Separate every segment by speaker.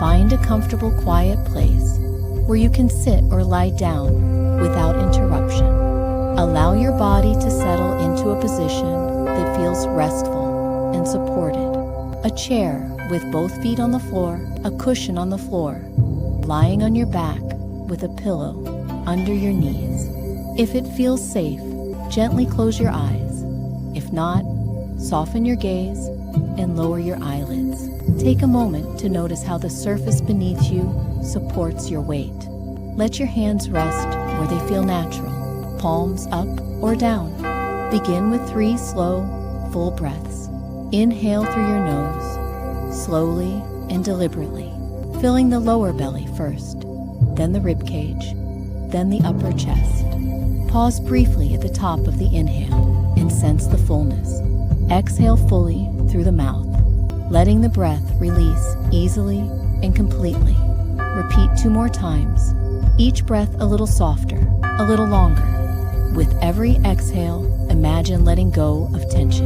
Speaker 1: Find a comfortable, quiet place where you can sit or lie down without interruption. Allow your body to settle into a position that feels restful and supported. A chair with both feet on the floor, a cushion on the floor, lying on your back with a pillow under your knees. If it feels safe, gently close your eyes. If not, soften your gaze and lower your eyelids. Take a moment to notice how the surface beneath you supports your weight. Let your hands rest where they feel natural, palms up or down. Begin with 3 slow, full breaths. Inhale through your nose, slowly and deliberately, filling the lower belly first, then the rib cage, then the upper chest. Pause briefly at the top of the inhale and sense the fullness. Exhale fully through the mouth, letting the breath release easily and completely. Repeat 2 more times, each breath a little softer, a little longer. With every exhale, imagine letting go of tension.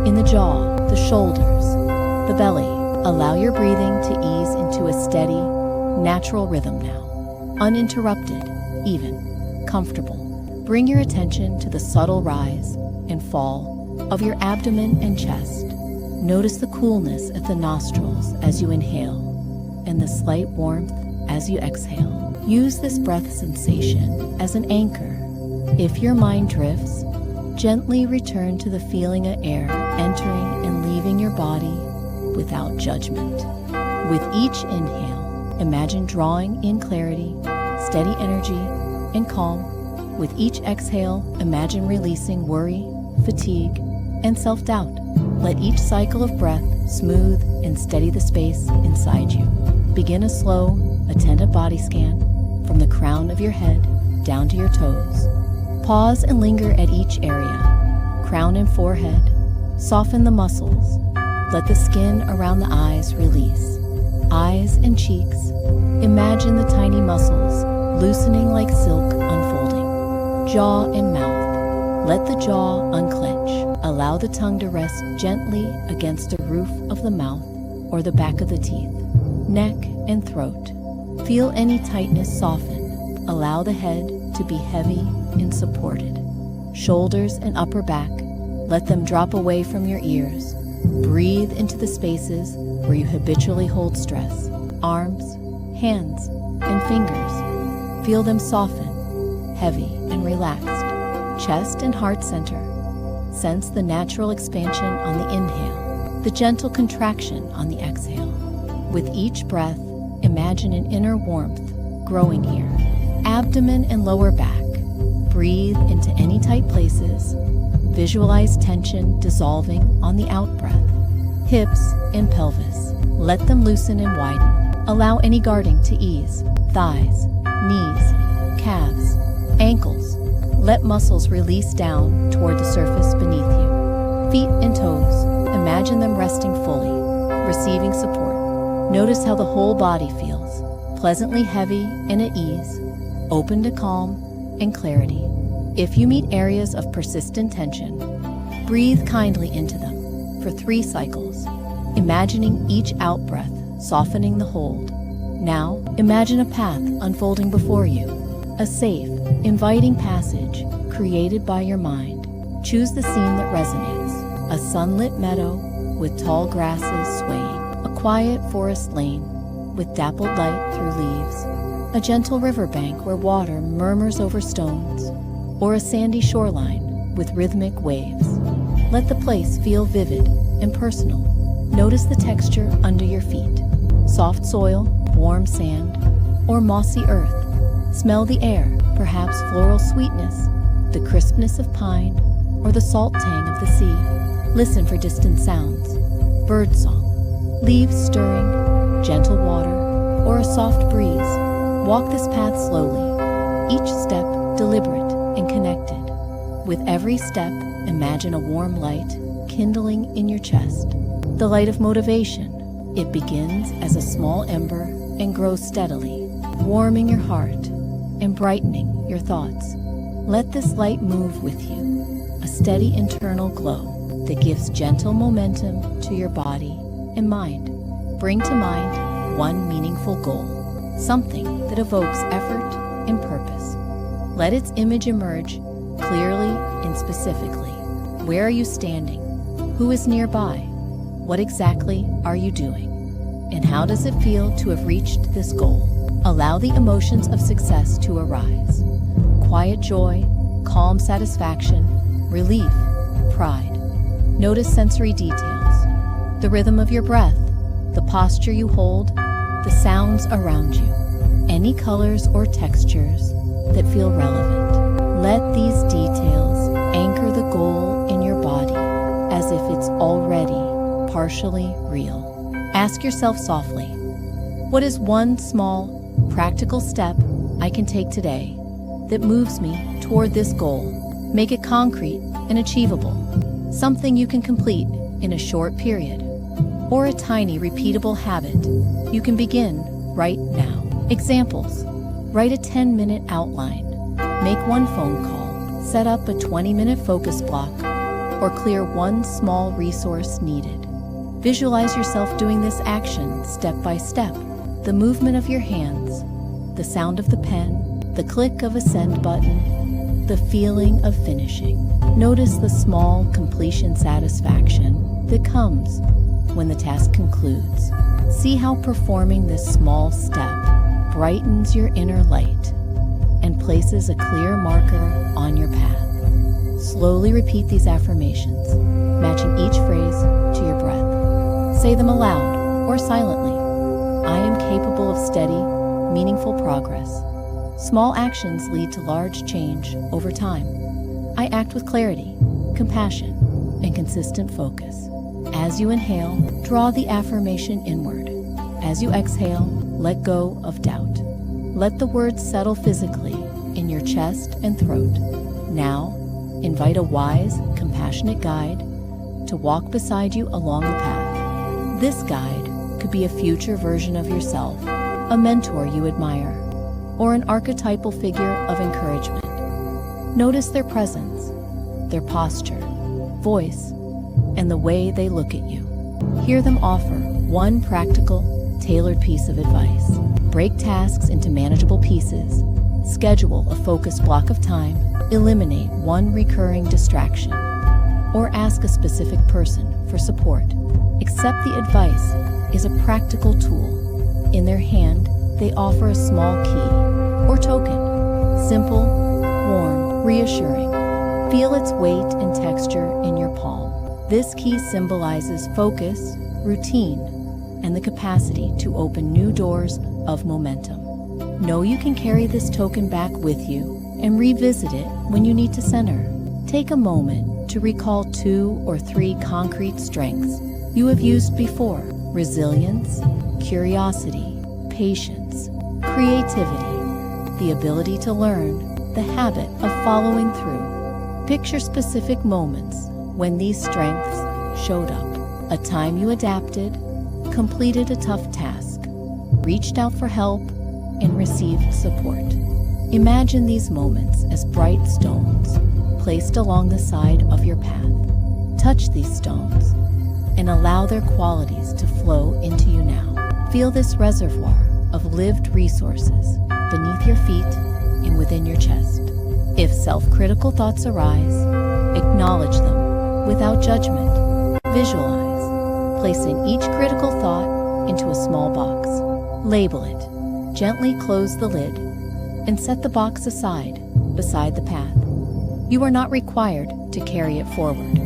Speaker 1: In the jaw, the shoulders, the belly, allow your breathing to ease into a steady, natural rhythm now. Uninterrupted, even, comfortable. Bring your attention to the subtle rise and fall of your abdomen and chest. Notice the coolness at the nostrils as you inhale and the slight warmth as you exhale. Use this breath sensation as an anchor. If your mind drifts, gently return to the feeling of air entering and leaving your body without judgment. With each inhale, imagine drawing in clarity, steady energy, and calm. With each exhale, imagine releasing worry, fatigue, and self-doubt. Let each cycle of breath smooth and steady the space inside you. Begin a slow, attentive body scan from the crown of your head down to your toes. Pause and linger at each area. Crown and forehead. Soften the muscles. Let the skin around the eyes release. Eyes and cheeks. Imagine the tiny muscles loosening like silk unfolding. Jaw and mouth. Let the jaw unclench. Allow the tongue to rest gently against the roof of the mouth or the back of the teeth. Neck and throat. Feel any tightness soften. Allow the head to be heavy and supported. Shoulders and upper back. Let them drop away from your ears. Breathe into the spaces where you habitually hold stress. Arms, hands, and fingers. Feel them soften, heavy and relaxed. Chest and heart center. Sense the natural expansion on the inhale, the gentle contraction on the exhale. With each breath, imagine an inner warmth growing here. Abdomen and lower back. Breathe into any tight places. Visualize tension dissolving on the out-breath. Hips and pelvis. Let them loosen and widen. Allow any guarding to ease. Thighs, knees, calves, ankles. Let muscles release down toward the surface beneath you. Feet and toes. Imagine them resting fully, receiving support. Notice how the whole body feels, pleasantly heavy and at ease, open to calm and clarity. If you meet areas of persistent tension, breathe kindly into them for 3 cycles, imagining each out-breath softening the hold. Now, imagine a path unfolding before you, a safe, inviting passage created by your mind. Choose the scene that resonates, a sunlit meadow with tall grasses swaying, a quiet forest lane with dappled light through leaves, a gentle riverbank where water murmurs over stones, or a sandy shoreline with rhythmic waves. Let the place feel vivid and personal. Notice the texture under your feet, soft soil, warm sand, or mossy earth. Smell the air, perhaps floral sweetness, the crispness of pine, or the salt tang of the sea. Listen for distant sounds, birdsong, leaves stirring, gentle water, or a soft breeze. Walk this path slowly, each step deliberate and connected. With every step, imagine a warm light kindling in your chest. The light of motivation. It begins as a small ember and grows steadily, warming your heart and brightening your thoughts. Let this light move with you, a steady internal glow that gives gentle momentum to your body and mind. Bring to mind one meaningful goal, something that evokes effort and purpose. Let its image emerge clearly and specifically. Where are you standing? Who is nearby? What exactly are you doing? And how does it feel to have reached this goal? Allow the emotions of success to arise. Quiet joy, calm satisfaction, relief, pride. Notice sensory details, the rhythm of your breath, the posture you hold, the sounds around you, any colors or textures that feel relevant. Let these details anchor the goal in your body as if it's already partially real. Ask yourself softly, what is one small, practical step I can take today that moves me toward this goal? Make it concrete and achievable, something you can complete in a short period, or a tiny repeatable habit you can begin right now. Examples: write a 10-minute outline, make one phone call, set up a 20-minute focus block, or clear one small resource needed. Visualize yourself doing this action step by step. The movement of your hands, the sound of the pen, the click of a send button, the feeling of finishing. Notice the small completion satisfaction that comes when the task concludes. See how performing this small step brightens your inner light and places a clear marker on your path. Slowly repeat these affirmations, matching each phrase to your breath. Say them aloud or silently. I am capable of steady, meaningful progress. Small actions lead to large change over time. I act with clarity, compassion, and consistent focus. As you inhale, draw the affirmation inward. As you exhale, let go of doubt. Let the words settle physically in your chest and throat. Now, invite a wise, compassionate guide to walk beside you along the path. This guide could be a future version of yourself, a mentor you admire, or an archetypal figure of encouragement. Notice their presence, their posture, voice, and the way they look at you. Hear them offer one practical, tailored piece of advice. Break tasks into manageable pieces, schedule a focused block of time, eliminate one recurring distraction, or ask a specific person for support. Accept the advice is a practical tool. In their hand, they offer a small key or token. Simple, warm, reassuring. Feel its weight and texture in your palm. This key symbolizes focus, routine, and the capacity to open new doors of momentum. Know you can carry this token back with you and revisit it when you need to center. Take a moment to recall 2 or 3 concrete strengths you have used before: resilience, curiosity, patience, creativity, the ability to learn, the habit of following through. Picture specific moments when these strengths showed up. A time you adapted, completed a tough task, reached out for help, and received support. Imagine these moments as bright stones placed along the side of your path. Touch these stones and allow their qualities to flow into you now. Feel this reservoir of lived resources beneath your feet and within your chest. If self-critical thoughts arise, acknowledge them without judgment. Visualize, placing each critical thought into a small box. Label it, gently close the lid, and set the box aside beside the path. You are not required to carry it forward.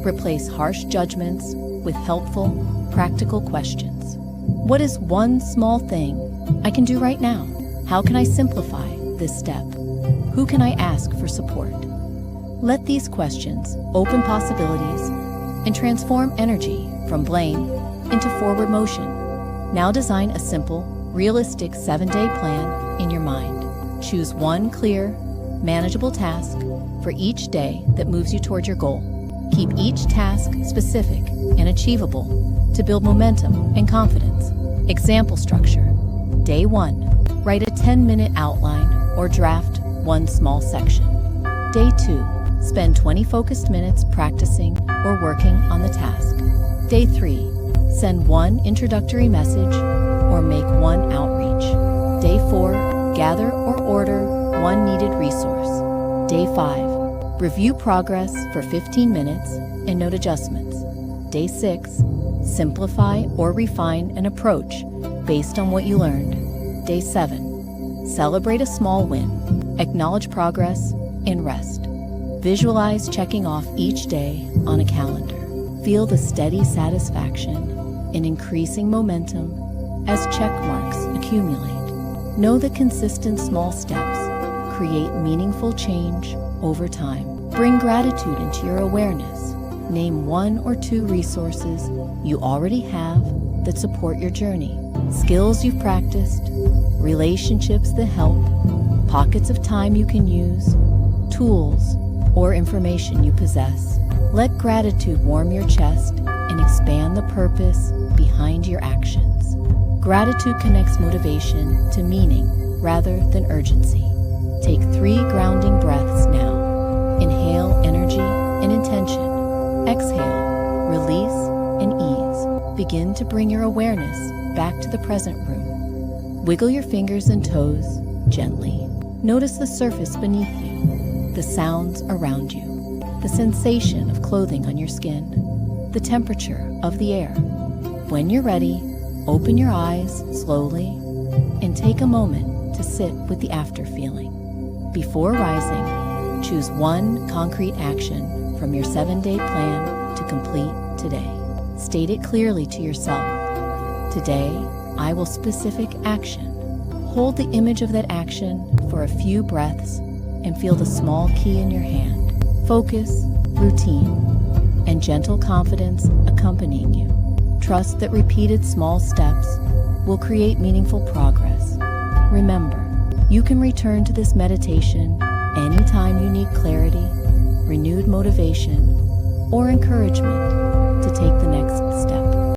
Speaker 1: Replace harsh judgments with helpful, practical questions. What is one small thing I can do right now? How can I simplify this step? Who can I ask for support? Let these questions open possibilities and transform energy from blame into forward motion. Now design a simple, realistic 7-day plan in your mind. Choose one clear, manageable task for each day that moves you toward your goal. Keep each task specific and achievable to build momentum and confidence. Example structure. Day 1, write a 10-minute outline or draft one small section. Day 2, spend 20 focused minutes practicing or working on the task. Day 3, send one introductory message or make one outreach. Day 4, gather or order one needed resource. Day 5, review progress for 15 minutes and note adjustments. Day 6, simplify or refine an approach based on what you learned. Day 7, celebrate a small win, acknowledge progress, and rest. Visualize checking off each day on a calendar. Feel the steady satisfaction and increasing momentum as check marks accumulate. Know that consistent small steps create meaningful change over time. Bring gratitude into your awareness. Name 1 or 2 resources you already have that support your journey. Skills you've practiced, relationships that help, pockets of time you can use, tools or information you possess. Let gratitude warm your chest and expand the purpose behind your actions. Gratitude connects motivation to meaning rather than urgency. Take 3 grounding breaths now. Inhale energy and intention. Exhale, release and ease. Begin to bring your awareness back to the present room. Wiggle your fingers and toes gently. Notice the surface beneath you, the sounds around you, the sensation of clothing on your skin, the temperature of the air. When you're ready, open your eyes slowly and take a moment to sit with the after feeling. Before rising, choose one concrete action from your 7-day plan to complete today. State it clearly to yourself. Today, I will specific action. Hold the image of that action for a few breaths and feel the small key in your hand. Focus, routine, and gentle confidence accompanying you. Trust that repeated small steps will create meaningful progress. Remember, you can return to this meditation anytime you need clarity, renewed motivation, or encouragement to take the next step.